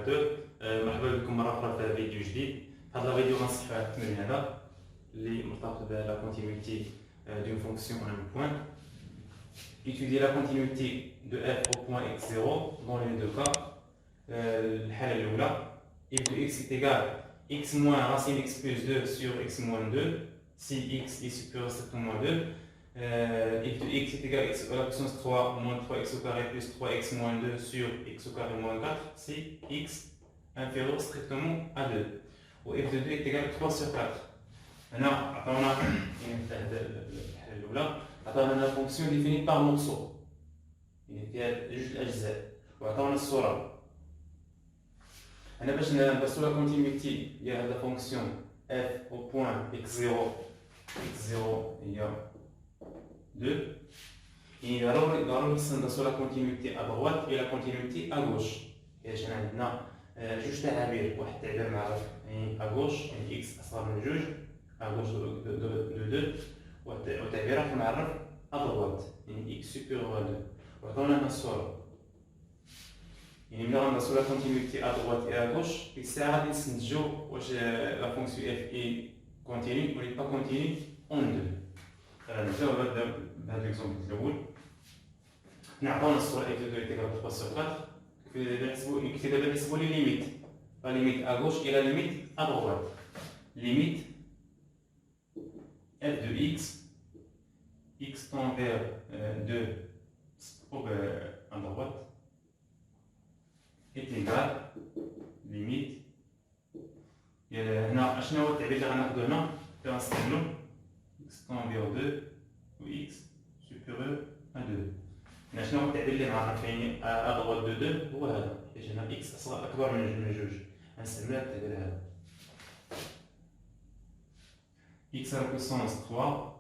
2. مرحبا بكم مرة أخرى في فيديو جديد. في هذا الفيديو غنصح على التمرين هذا اللي مرتبط بلا continuité d'une fonction en un point. Étudier la continuité de f au point x0 dans les deux cas. الحالة الأولى f de x est égal x moins racine x plus 2 sur x moins 2 si x est supérieur strictement à 2. F de x est égal à x à la puissance 3 moins 3x au carré plus 3x moins 2 sur x au carré moins 4 si x inférieur strictement à 2. و f de 2 est égal à 3 sur 4. هنا عطاونا الحالة الأولى عطاونا لا فونكسيون ديفيني بار مورسو يعني فيها جوج الأجزاء وعطاونا الصورة. هنا باش ندرسو لا كونتينيتي ديال هاد لا فونكسيون f au point x0 هي 2 يعني ضروري ندرسو لا كونتينيتي à droite et la continuité à gauche. يعني حنا عندنا جوج تعابير، واحد التعبير معروف يعني à gauche يعني x أصغر من جوج à gauche de 2 وتعبير آخر معرف à droite يعني x supérieur à 2 وعطاونا هنا الصورة. يعني ملي غندرسو لا كونتينيتي à droite et à gauche ديك الساعة غادي نستنتجو واش لا فونكسيون f est continue ou pas continue en 2. نبداو بهاد ليكزومبل الأول. هنا عطاونا الصورة f de 2 est égal à 3 sur 4. كيفاش دابا نحسبو لي ليميت لا ليميت à gauche et la limite à droite. Limite f de x tend vers 2 à droite est égal limite هنا شنو هو التعبير اللي غناخدو هنا اللي غنستعملو x tend vers 2 و x supérieur à 2. هنا شنو هو التعبير اللي معرف يعني à droite de 2 هو هذا حيت هنا x أصغر أكبر من جوج غنستعمل هذا التعبير هذا x à la puissance 3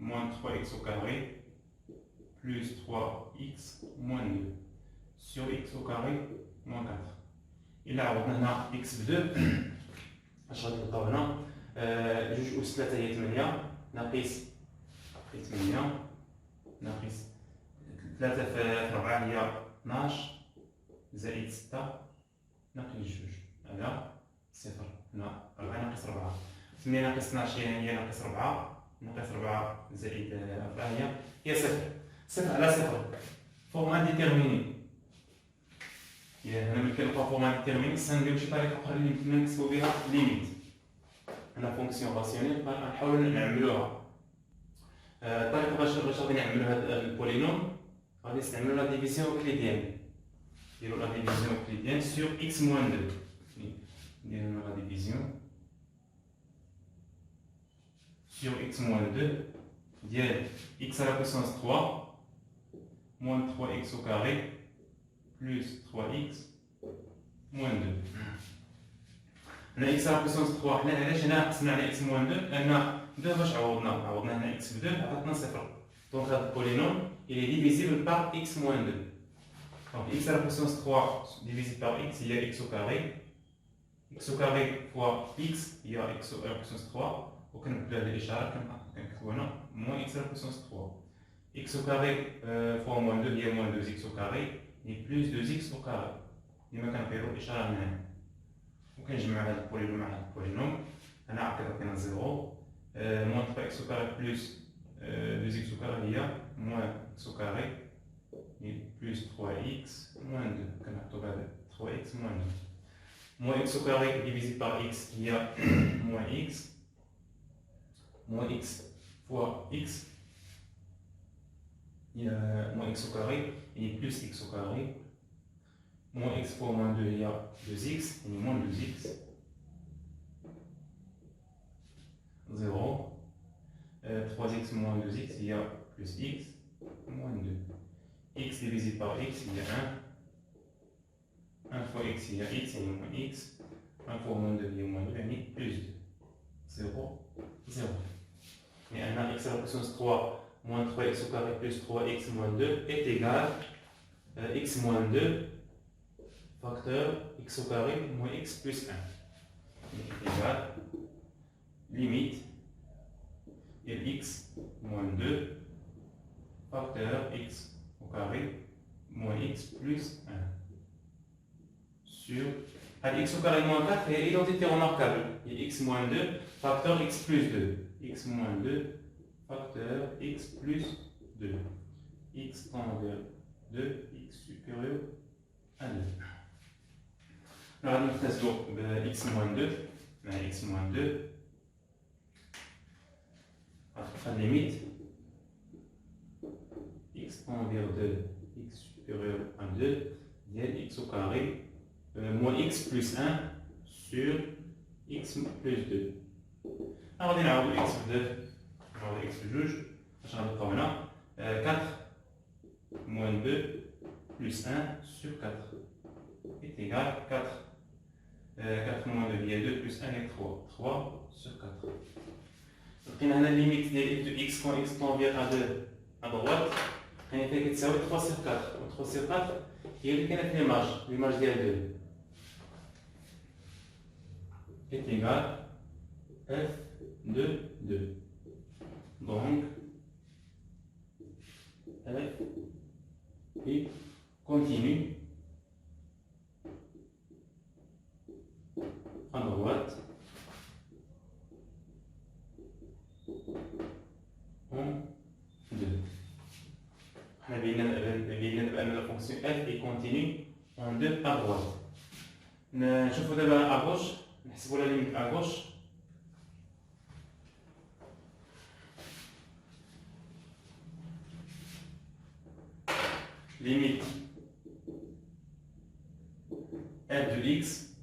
moins 3x au carré plus 3x moins 2 sur x au carré moins 4. إلا عوضنا هنا x ب2 اش غادي نلقاو هنا؟ جوج أس 3 هي 8 ناقص 8 ناقص 3 في 4 هي 12 زائد 6 ناقص جوج هذا صفر. هنا 4 ناقص 4 8 ناقص 12 هي ناقص 4 ناقص 4 زائد 4 هي صفر. صفر على صفر فورم انديتيرميني. هنا ملي كنلقاو فورم انديتيرميني نديرو شي طريقه اخرى اللي يمكننا نكتبو بها ليميت. هنا فونكسيون راسيونيل غنحاولو نعملوها. الطريقه باش غادي نعملو هاد البولينوم غادي نستعملو لا ديفيزيون اوكليديان. نديرو لا ديفيزيون اوكليديان سور x moins 2. نديرو لا ديفيزيون sur x moins 2 dièle x à la puissance 3 moins 3x au carré plus 3x moins 2. هنا x à la puissance 3 حنا علاش هنا قسمنا على x moins 2 لأن 2 باش عوضنا هنا x ب 2 عطاتنا صفر. دونك هذا البولينوم il est divisible par x moins 2. Donc x à la puissance 3 divisé par x il y a x au carré. x au carré fois x il y a x à la puissance 3 وكنبدلو هاد الإشارة كنكتبو هنا moins x à la puissance 3 x au carré fois moins 2 هي moins 2x au carré هي plus 2x au carré. ديما كنغيرو الإشارة من هنا وكنجمعو هاد البولينوم مع هاد البولينوم. هنا عاد كتعطينا 0 moins 3x au carré plus 2x au carré هي moins x au carré هي plus 3x moins 2 كنحطو بهذا 3x moins 2 moins x au carré divisé par x هي moins x moins x fois x, il y a moins x au carré, et plus x au carré, moins x fois moins 2, il y a 2x, et moins 2x, 0, 3x moins 2x, il y a plus x, moins 2, x divisé par x, il y a 1, 1 fois x, il y a x, et moins x, 1 fois moins 2, il y a moins 2, et plus 2, 0, 0. Et un x à la puissance 3 moins 3x au carré plus 3x moins 2 est égal à x moins 2 facteur x au carré moins x plus 1 est égal limite de x moins 2 facteur x au carré moins x plus 1 sur x au carré moins 4 est identité remarquable. Il y a x moins 2 facteur x plus 2. X moins 2 facteur x plus 2. X tend vers 2, x supérieur à 2. Alors, on va x moins 2. X moins 2. À la limite, x tend vers 2, x supérieur à 2, égale x au carré, moins x plus 1 sur x plus 2. Alors, on va dire x plus 2, on va x plus 2, je vais là, 4 moins 2 plus 1 sur 4 est égal à 4. 4 moins 2 égale 2 plus 1 égale 3. 3 sur 4. Donc, on a la limite de x quand x tend vers à 2 à droite. On a fait 3 sur 4. 3 sur 4, il y a l'image de 2 est égal à f de 2. Donc, f et continue à droite en 2. On a bien la fonction f est continue en 2 à droite. نشوفوا دابا à gauche, نحسبوا la limite à gauche. Limite f de x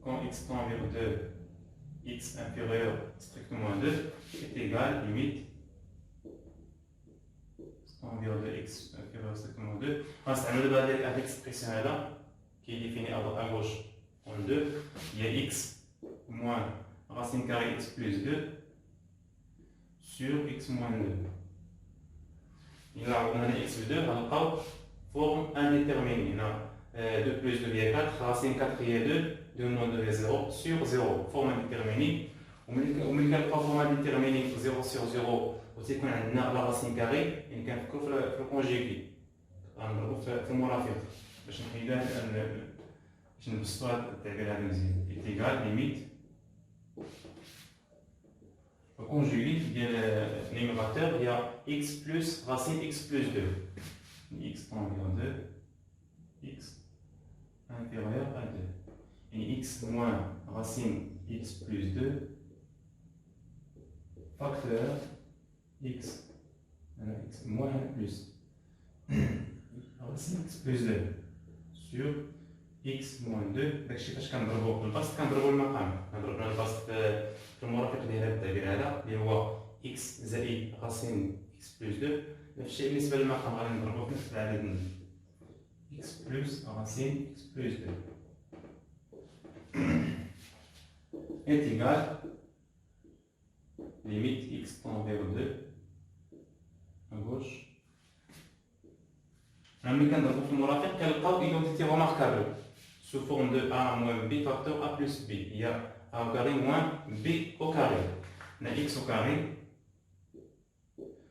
quand x tend vers 2, x inférieur strictement à 2 est égal limite x tend vers 2, x inférieur strictement à 2. On va s'amuser avec l'expression là qui est définie à gauche en 2. Il y a x moins racine carrée x plus 2 sur x moins 2. Il a x plus 2, on a forme indéterminée. 2 plus 2 égale 4, racine 4 égale 2, 2 moins 2 égale 0 sur 0, forme indéterminée. On met la forme indéterminée 0 sur 0, aussi qu'on a la racine carrée, et qu'on a le conjugué. On a le مرافق. باش نحيدها باش نبسطوها التعبير هذا مزيان. est égal limite. Le conjugué de numérateur, il y a x plus racine x plus 2. X tend vers 2, x inférieur à 2. Et x moins racine x plus 2, facteur x moins 1 plus racine x plus 2 sur x moins 2. داكشي فاش كنضربو البسط كنضربو المقام، كنضربو البسط في المرافق ديال هذا التعبير هذا اللي هو x زائد رacine x plus 2. نفس الشيء بالنسبه للمقام غادي نضربو في نفس العدد x plus racine x plus 2 est égal limite x tend vers 2 à gauche. ملي كنضربو في المرافق كنلقاو identité remarquable sous forme de a moins b facteur a plus b. Il y a a au carré moins b au carré. On a x au carré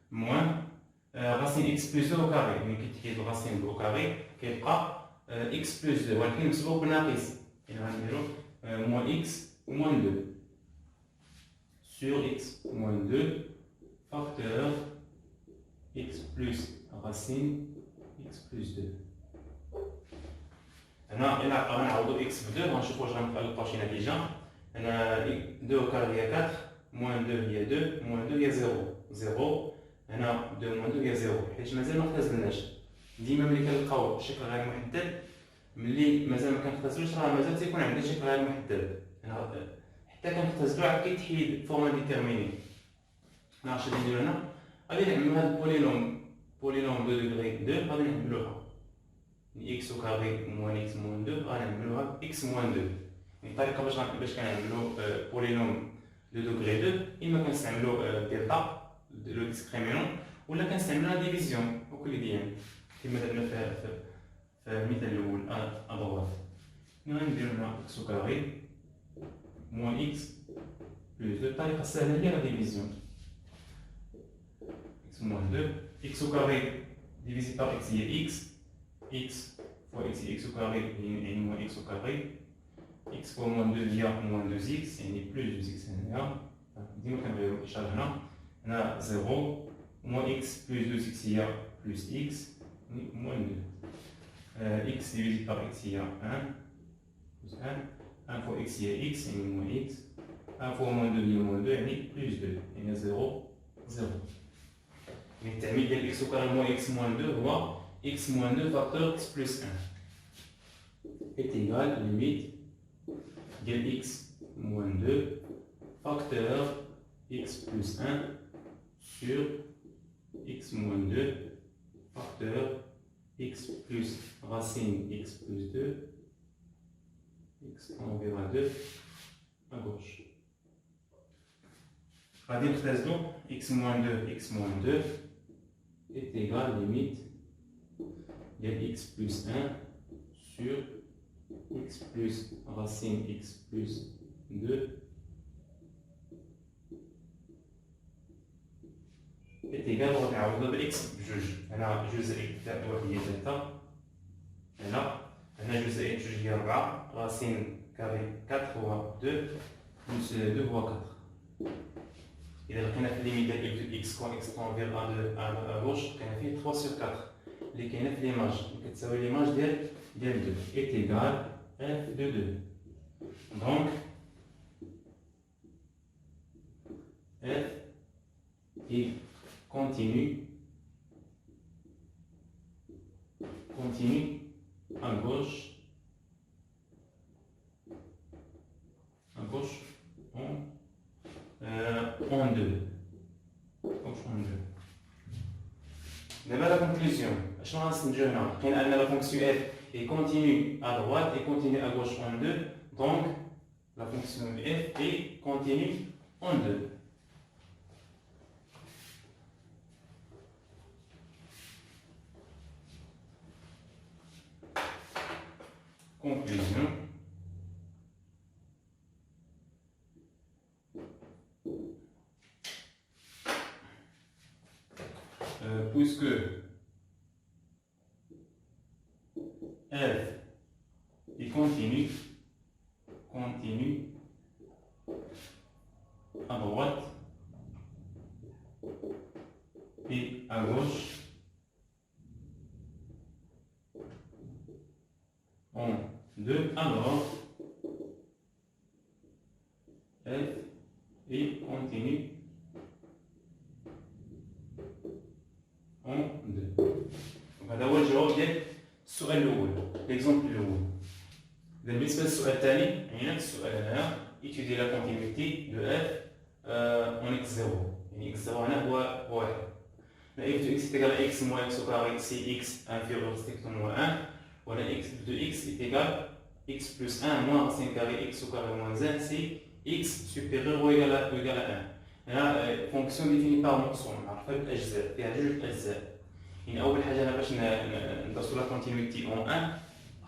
moins racine x plus 2 au carré. Donc qui est racine au carré qui est x plus 2. ولكن نحسبوه بالناقص. يعني غنديرو moins x moins 2 sur x moins 2 facteur x plus racine x plus 2. هنا إلا غنعوضو x ب 2 غنشوفو واش غنلقاو شي نتيجة. هنا 2 au carré هي 4 moins 2 هي 2 moins 2 هي 0 0. هنا 2 moins 2 هي 0 حيت مازال ما اختزلناش. ديما ملي كنلقاو شكل غير محدد ملي مازال ما كنختزلوش راه مازال تيكون عندنا شكل غير محدد. هنا حتى كنختزلو عاد كيتحيد فورما ديتيرميني. هنا اش غادي نديرو هنا؟ غادي نعملو هاد البولينوم 2 degré 2 غادي نعملوها x au carré moins x moins 2 غادي نعملوها x moins 2. الطريقه باش كنعملو بولينوم 2 degré 2 اما كنستعملو دلتا لو ديسكريمينون ولا كنستعملو لا ديفيزيون اوكليديان كما درنا في المثال الاول ادروات. غندير هنا x au carré moins x plus 2. الطريقه السهله هي لا ديفيزيون x moins 2 x au carré divisé par x est x fois x et x au carré et moins x au carré. X fois moins 2 via moins 2x, et plus 2x. On a 0, moins x plus 2x, il y a plus x, moins 2. X divisé par x, il y a 1, plus 1. 1 fois x, il y a x, et moins x. 1 fois moins 2, il y a moins 2, et plus 2. Il y a 0, 0. Mais tu as x au carré moins x moins 2, voire x moins 2 facteur x plus 1 est égal, limite, de x moins 2 facteur x plus 1 sur x moins 2 facteur x plus racine x plus 2, x on verra 2 à gauche. Radine x moins 2 est égal, limite, de x plus 1 sur x plus racine x plus 2 est égal à x بجوج. هنا جزء تاع واحد هي 3. هنا جزء جوج هي 4. راسين كاري 4 هو 2 بلس 2 هو 4. إذا لقينا في الليميت ديال x كون x تنفير à gauche لقينا فيه 3 sur 4 اللي كاينه في ليماج اللي كتساوي ليماج ديال 2 est égal f de 2. Donc f est continue à gauche en 2. D'abord la conclusion. La fonction f est continue à droite et continue à gauche en 2. Donc la fonction f est continue en 2. Conclusion. Puisque f est continue à droite et à gauche en 2, alors f est continue en 2. هذا هو الجواب ديال السؤال الاول، ليكزومبل الاول. بالنسبه للسؤال الثاني، يعني نفس السؤال هنا étudier la continuité de f en x0. يعني x0 هنا هو 1. La f de x est égal à x moins x au carré si x inférieur strictement à 1. Voilà x de x est égal à x plus 1 moins racine carré x au carré moins 1 si x supérieur ou égal à 1. هنا fonction définie par مقسوم عرفها بالاجزاء، فيها جوج اجزاء. يعني اول حاجه انا باش ندرسوا لا كونتينيتي اون 1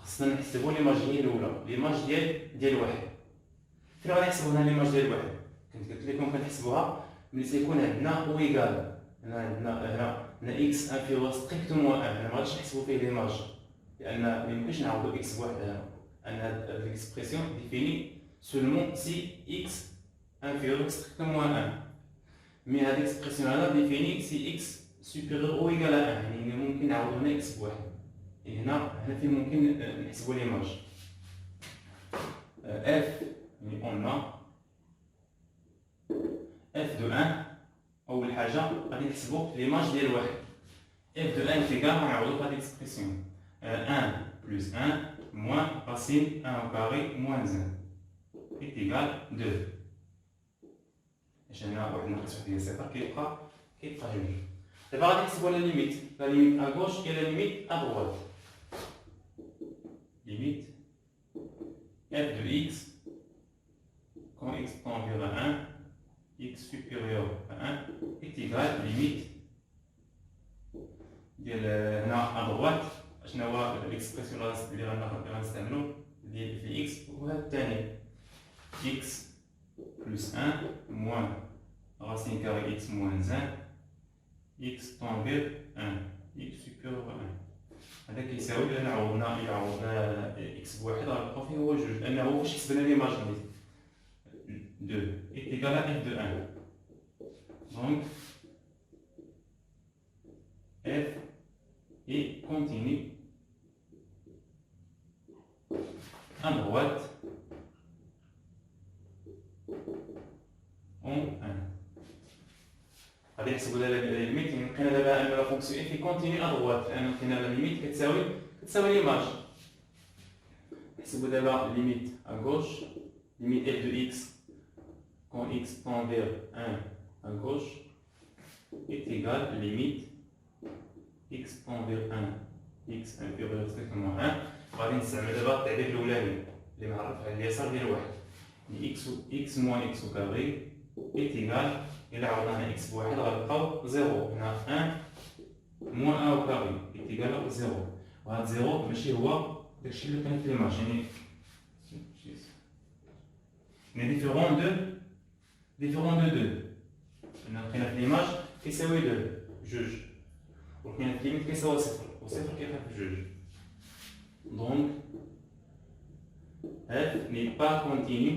خصنا نحسبوا ليماج هي الاولى، ليماج ديال واحد. فين غادي نحسبوا هنا ليماج ديال واحد؟ كنت قلت لكم كنحسبوها ملي تيكون عندنا او ايكال هنا اكس انفيريور ستريكتومون 1. هنا ما غاديش نحسبوا فيه ليماج لان ما يمكنش نعوضوا اكس بواحد هنا، ان هاد ليكسبرسيون ديفيني سولمون سي اكس انفيريور ستريكتومون 1. مي هاد ليكسبرسيون هنا ديفيني سي اكس supérieur ou égal à 1. يعني ممكن نعوض هنا اكس بواحد. يعني هنا فين ممكن نحسبوا ليماج اف. يعني قلنا اف دو 1 اول حاجه غادي نحسبوا ليماج ديال واحد. اف دو 1 في كاع غنعوضوا بهاد ليكسبرسيون 1 بلس 1 موان راسين 1 au carré moins 1 est égal 2. هنا واحد ناقص واحد هي صفر كيبقى جوج. دابا غادي نحسبوا لا ليميت ا غوش et la limite à droite. Limite f de x quand x tend vers 1, x supérieur à 1 est égal limite ديال هنا à droite. شنو هو ليكسبرسيون اللي غنستعملو ديال في x هو هذا الثاني x plus 1 moins racine carré x moins 1 x tend vers 1, x supérieur à هذا كيساوي إلا عوضنا إكس بواحد غنلقاو فيه هو جوج، لأنه واش كتبنا لي ماجوريتي 2 est égal à f de 1. Donc f est continu à droite en 1. غادي نحسبوا دابا الليميت. لقينا دابا ان لا فونكسيون اف كونتيني ا دروات، لان لقينا لا ليميت كتساوي ليماج. نحسبوا دابا ليميت ا غوش، ليميت f de x quand x tend vers 1 à gauche est égal à limite x tend vers 1 x inférieur strictement 1. غادي نستعمل دابا التعريف الاولاني اللي معرف على اليسار ديال واحد، x moins x au carré est égal. إلا عوضنا هنا x بواحد غنلقاو 0. هنا 1 moins 1 au carré est égal à 0. وهاد 0 ماشي هو داكشي اللي كان في ليماج، يعني ديفيرون دو 2. لأن لقينا في ليماج كيساوي 2 جوج، ولقينا في ليميت كيساوي صفر، وصفر كيخالف جوج. دونك f n'est pas continu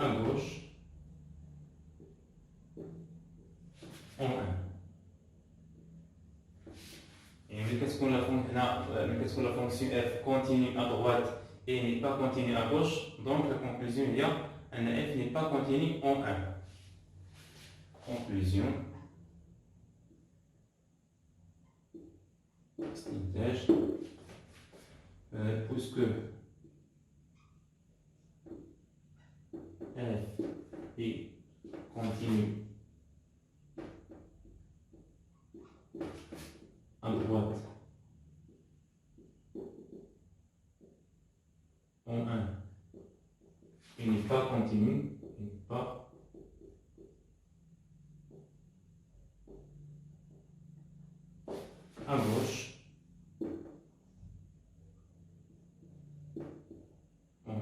à gauche en 1. Et mais qu'est-ce qu'on a la fonction f continue à droite et n'est pas continue à gauche, donc la conclusion il y a un f n'est pas continu en 1. Conclusion. Puisque f est continu à droite en 1 et n'est pas continu, à gauche en 1,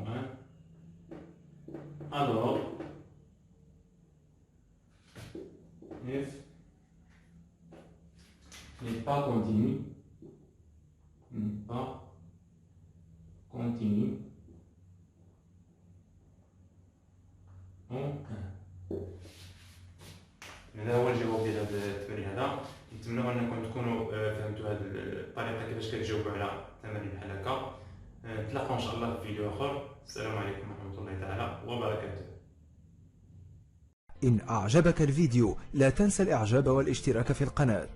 alors f n'est pas continu en 1. هذا هو الجواب ديال هذا التمرين هذا. نتمنى انكم تكونوا فهمتوا هذه الطريقه كيفاش كتجاوبوا على تمارين بحال هكا. نتلاقاو ان شاء الله في فيديو اخر. السلام عليكم ورحمه الله تعالى وبركاته. إن أعجبك الفيديو لا تنسى الإعجاب والاشتراك في القناة.